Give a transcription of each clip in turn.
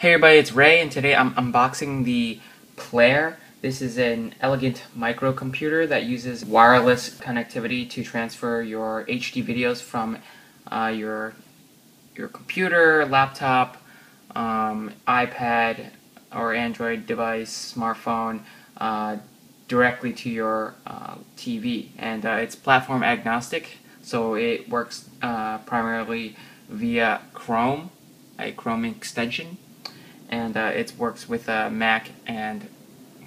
Hey everybody, it's Ray, and today I'm unboxing the Plair. This is an elegant microcomputer that uses wireless connectivity to transfer your HD videos from your computer, laptop, iPad, or Android device, smartphone, directly to your TV. And it's platform agnostic, so it works primarily via Chrome, a Chrome extension. And it works with Mac and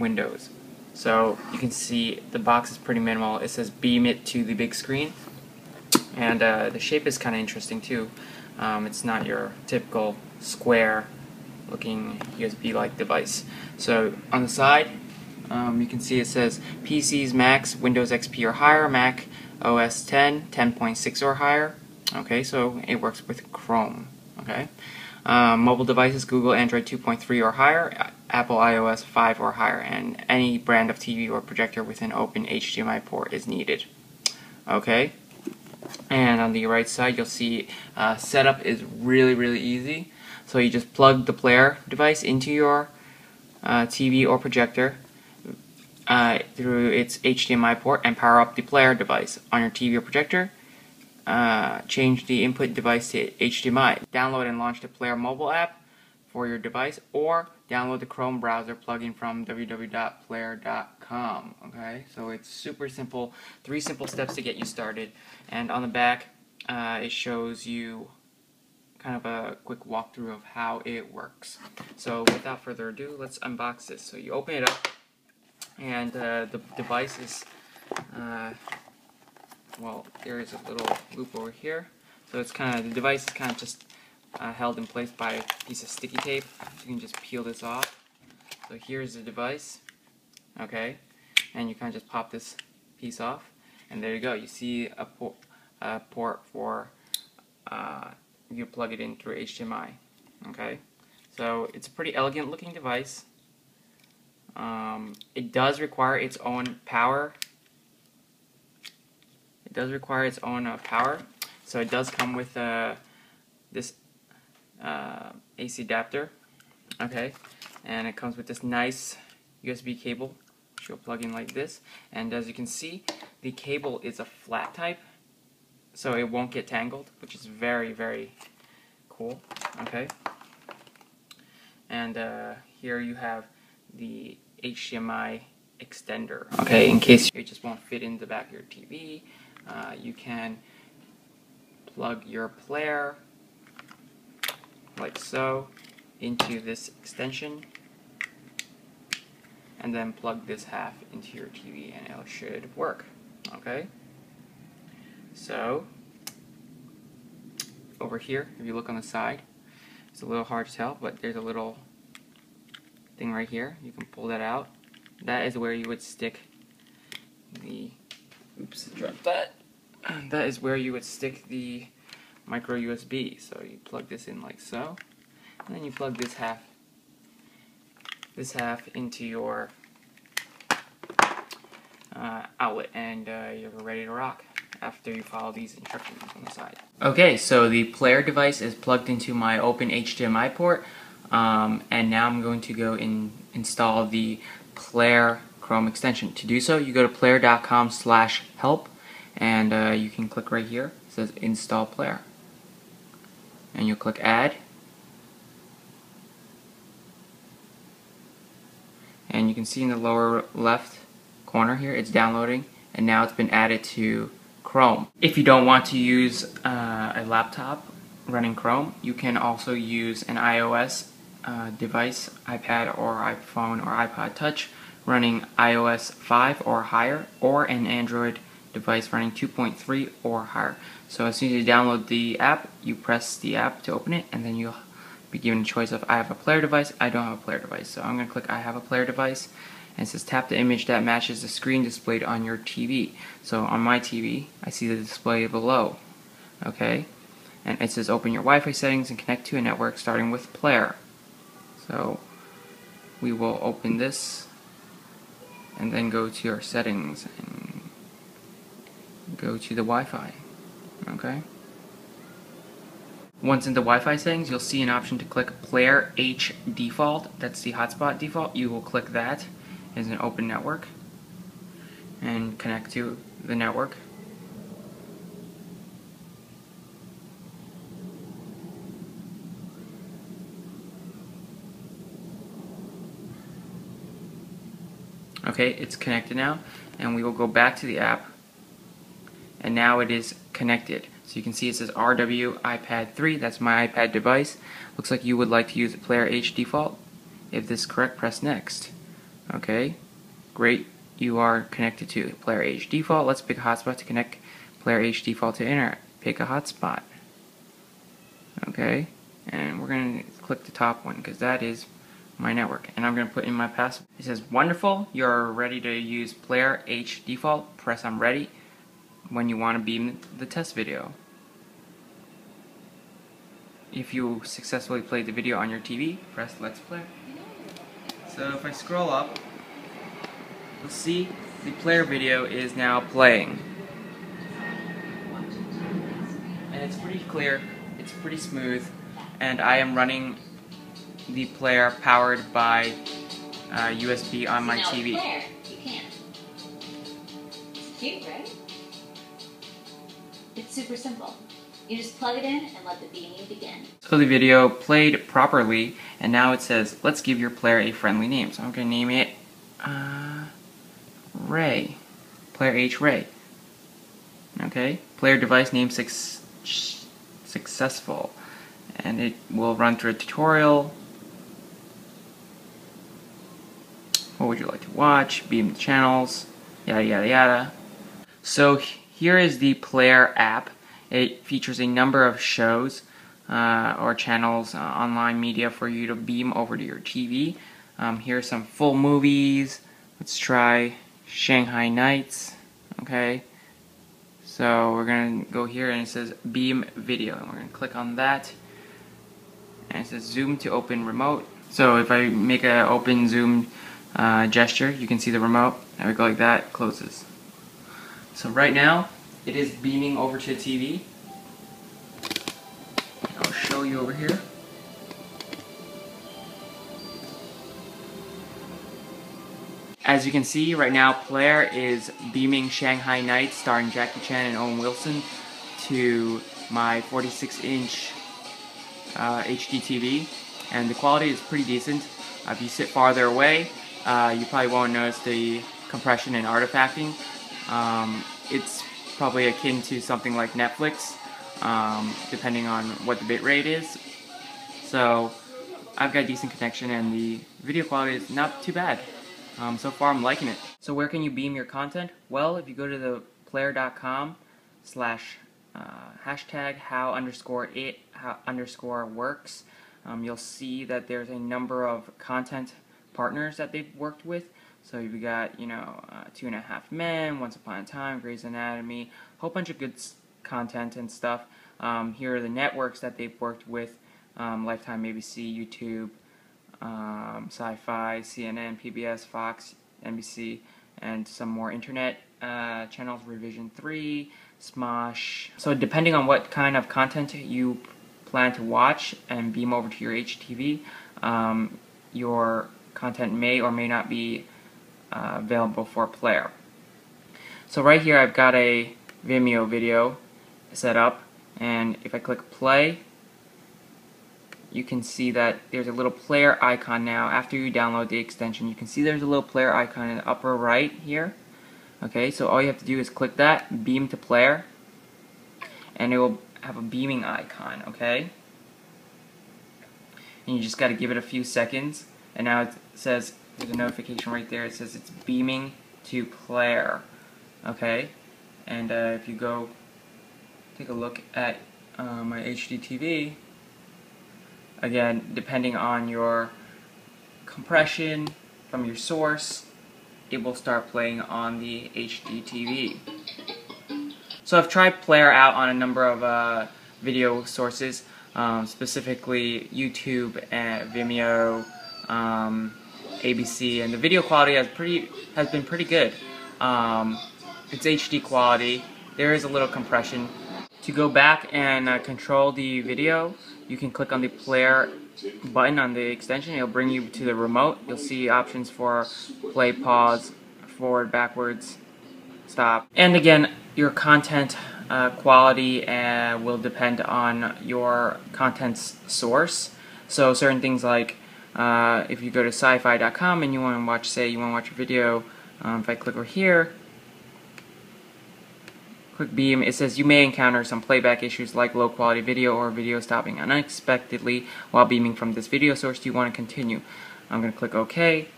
Windows. So you can see the box is pretty minimal. It says beam it to the big screen, and the shape is kind of interesting too. It's not your typical square looking USB-like device. So on the side you can see it says PCs, Macs, Windows XP or higher, Mac OS 10, 10.6 or higher. Okay, so it works with Chrome. Okay. Mobile devices, Google Android 2.3 or higher, Apple iOS 5 or higher, and any brand of TV or projector with an open HDMI port is needed. Okay, and on the right side you'll see setup is really easy. So you just plug the Plair device into your TV or projector through its HDMI port and power up the Plair device on your TV or projector. Change the input device to HDMI. Download and launch the Plair mobile app for your device, or download the Chrome browser plugin from www.plair.com. Okay, so it's super simple. 3 simple steps to get you started. And on the back, it shows you kind of a quick walkthrough of how it works. So without further ado, let's unbox this. So you open it up, and the device is well, there is a little loop over here. So it's the device is kind of just held in place by a piece of sticky tape. So you can just peel this off. So here's the device, okay, and you kind of just pop this piece off, and there you go. You see a port for you plug it in through HDMI. Okay, so it's a pretty elegant looking device. It does require its own power. It does require its own power, so it does come with this AC adapter, okay, and it comes with this nice USB cable which you'll plug in like this, and as you can see, the cable is a flat type, so it won't get tangled, which is very cool. Okay, and here you have the HDMI extender, okay, in case it just won't fit in the back of your TV. You can plug your Plair like so into this extension, and then plug this half into your TV and it should work. Okay, so over here, if you look on the side, it's a little hard to tell, but there's a little thing right here. You can pull that out. That is where you would stick the that is where you would stick the micro USB. So you plug this in like so, and then you plug this half into your outlet, and you're ready to rock after you follow these instructions on the side. Okay, so the Plair device is plugged into my open HDMI port, and now I'm going to go install the Plair Chrome extension. To do so, you go to plair.com/help, and you can click right here. It says install Plair, and you'll click add, and you can see in the lower left corner here it's downloading, and now it's been added to Chrome. If you don't want to use a laptop running Chrome, you can also use an iOS device, iPad or iPhone or iPod Touch, running iOS 5 or higher, or an Android device running 2.3 or higher. So as soon as you download the app, you press the app to open it, and then you'll be given a choice of I have a Plair device, I don't have a Plair device. So I'm going to click I have a Plair device, and it says tap the image that matches the screen displayed on your TV. So on my TV, I see the display below. Okay, and it says open your Wi-Fi settings and connect to a network starting with Plair. So we will open this and then go to our settings and go to the Wi-Fi. Okay, Once in the Wi-Fi settings, you'll see an option to click Plair H default. That's the hotspot default. You will click that as an open network and connect to the network. Okay, it's connected now, and we will go back to the app, and now it is connected. So you can see it says RW iPad 3, that's my iPad device. Looks like you would like to use the Plair H default. If this is correct, press next. Okay, great, you are connected to Plair H default. Let's pick a hotspot to connect Plair H default to internet. Pick a hotspot. Okay, and we're going to click the top one because that is my network, and I'm going to put in my password. It says, wonderful, you're ready to use Plair H default. Press I'm ready when you want to beam the test video. If you successfully played the video on your TV, press Let's Play. So if I scroll up, you'll see the Plair video is now playing. And it's pretty clear, it's pretty smooth, and I am running the Plair powered by USB on my TV. Plair, you can. It's cute, right? It's super simple. You just plug it in and let the beaming begin. So the video played properly, and now it says, let's give your Plair a friendly name. So I'm going to name it Ray. Plair H Ray. Okay, Plair device name successful. And it will run through a tutorial. What would you like to watch? Beam the channels, yada yada yada. So here is the Plair app. It features a number of shows or channels, online media for you to beam over to your TV. Here are some full movies. Let's try Shanghai Nights. Okay. So we're going to go here and it says beam video. And we're going to click on that. And it says zoom to open remote. So if I make an open zoom gesture, you can see the remote. And we go like that, it closes. So right now, it is beaming over to the TV. I'll show you over here. As you can see, right now, Plair is beaming Shanghai Nights starring Jackie Chan and Owen Wilson to my 46-inch HD TV, and the quality is pretty decent. If you sit farther away, you probably won't notice the compression and artifacting. It's probably akin to something like Netflix, depending on what the bit rate is. So I've got a decent connection, and the video quality is not too bad. So far I'm liking it. So where can you beam your content? Well, if you go to the plair.com/ hashtag how_it_works, you'll see that there's a number of content partners that they've worked with. So you've got, 2.5 Men, Once Upon a Time, Grey's Anatomy, a whole bunch of good content and stuff. Here are the networks that they've worked with: Lifetime, ABC, YouTube, Sci-Fi, CNN, PBS, Fox, NBC, and some more internet channels, Revision 3, Smosh. So depending on what kind of content you plan to watch and beam over to your HTV, your content may or may not be available for Plair. So right here I've got a Vimeo video set up, and if I click play, you can see that there's a little Plair icon now. After you download the extension, you can see there's a little Plair icon in the upper right here. Okay, so all you have to do is click that, beam to Plair, and it will have a beaming icon, okay? And you just got to give it a few seconds, and now it says, there's a notification right there, it says it's beaming to Plair, okay? And if you go take a look at my HD TV, again, depending on your compression from your source, it will start playing on the HD TV. So I've tried Plair out on a number of video sources, specifically YouTube and Vimeo, ABC, and the video quality has been pretty good. It's HD quality. There is a little compression To go back and control the video, you can click on the Plair button on the extension. It'll bring you to the remote. You'll see options for play, pause, forward, backwards, stop. And again, your content quality will depend on your content's source. So certain things like if you go to sci-fi.com and you want to watch, say you want to watch a video, if I click over here, quick beam, it says you may encounter some playback issues like low quality video or video stopping unexpectedly while beaming from this video source. Do you want to continue? I'm going to click OK.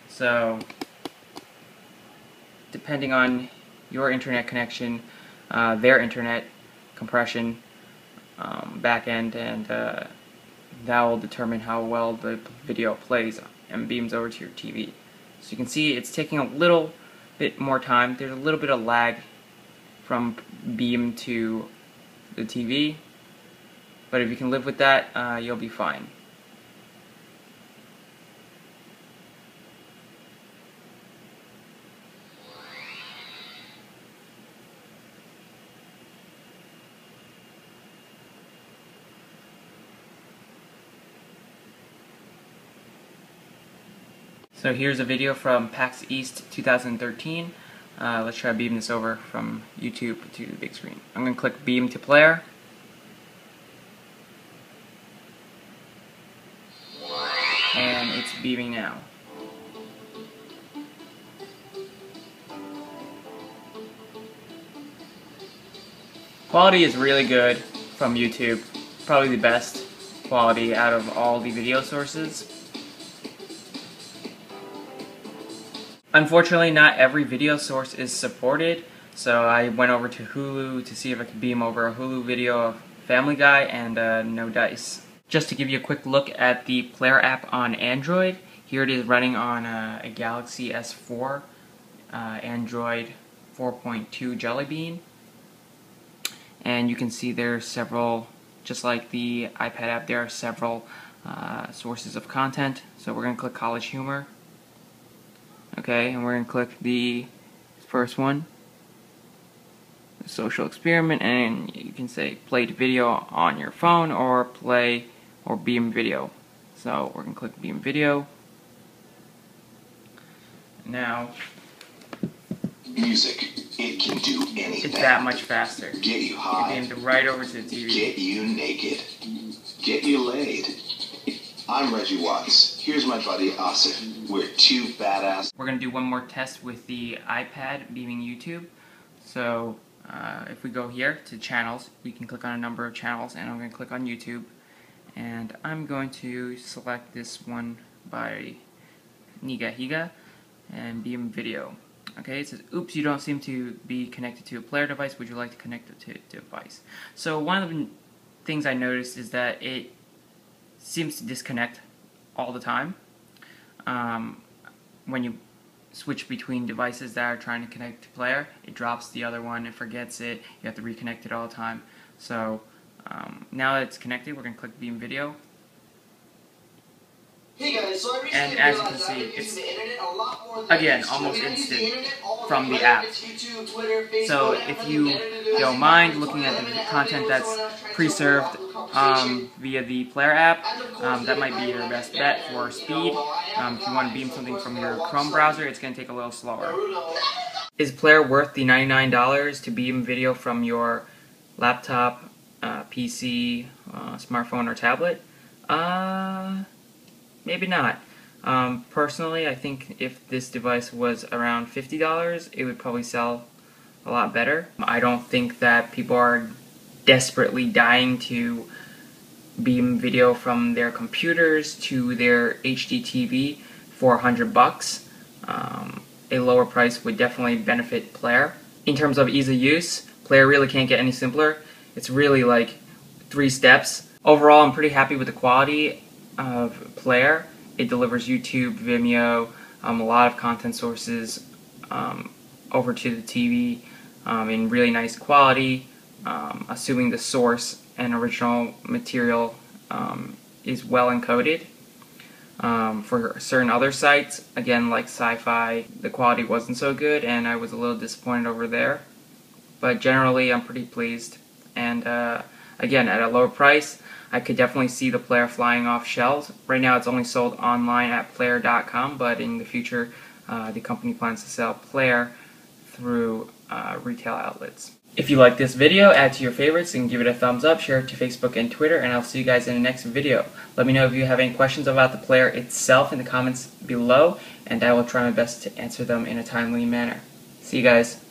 So depending on your internet connection, their internet compression, backend, and that will determine how well the video plays and beams over to your TV. So you can see it's taking a little bit more time. There's a little bit of lag from beam to the TV, but if you can live with that, you'll be fine. So here's a video from PAX East 2013. Let's try beaming this over from YouTube to the big screen. I'm going to click beam to Plair. And it's beaming now. Quality is really good from YouTube. Probably the best quality out of all the video sources. Unfortunately, not every video source is supported, so I went over to Hulu to see if I could beam over a Hulu video of Family Guy, and no dice. Just to give you a quick look at the Plair app on Android, here it is running on a Galaxy S4 Android 4.2 Jelly Bean, and you can see there are several, just like the iPad app, there are several sources of content. So we're going to click College Humor. Okay, and we're going to click the first one, the social experiment, and you can say play video on your phone or play or beam video. So we're going to click beam video. Now, music, it can do anything. It's that much faster. Get you high. It beamed right over to the TV. Get you naked. Get you laid. I'm Reggie Watts. Here's my buddy Asif. We're two badass. We're going to do one more test with the iPad beaming YouTube. So if we go here to channels, we can click on a number of channels, and I'm going to click on YouTube. And I'm going to select this one by Niga Higa and beam video. Okay, it says, oops, you don't seem to be connected to a Plair device. Would you like to connect it to a device? So one of the things I noticed is that it seems to disconnect all the time when you switch between devices that are trying to connect to Plair. It drops the other one, it forgets it, you have to reconnect it all the time. So now that it's connected, we're going to click beam video. Hey guys, so I And as you can see, it's again almost instant from the app. So if you don't mind looking at the content that's pre-served via the Plair app, that might be your best bet for speed. If you want to beam something from your Chrome browser, it's going to take a little slower. Is Plair worth the $99 to beam video from your laptop, PC, smartphone, or tablet? Maybe not. Personally, I think if this device was around $50, it would probably sell a lot better. I don't think that people are desperately dying to beam video from their computers to their HD TV for $100. A lower price would definitely benefit Plair. In terms of ease of use, Plair really can't get any simpler. It's really like 3 steps. Overall, I'm pretty happy with the quality of Plair. It delivers YouTube, Vimeo, a lot of content sources over to the TV in really nice quality, assuming the source and original material is well encoded. For certain other sites, again like Sci-Fi, the quality wasn't so good and I was a little disappointed over there. but generally I'm pretty pleased. And again, at a lower price, I could definitely see the Plair flying off shelves. Right now it's only sold online at Plair.com, but in the future the company plans to sell Plair through retail outlets. If you like this video, add to your favorites and give it a thumbs up, share it to Facebook and Twitter, and I'll see you guys in the next video. Let me know if you have any questions about the Plair itself in the comments below, and I will try my best to answer them in a timely manner. See you guys.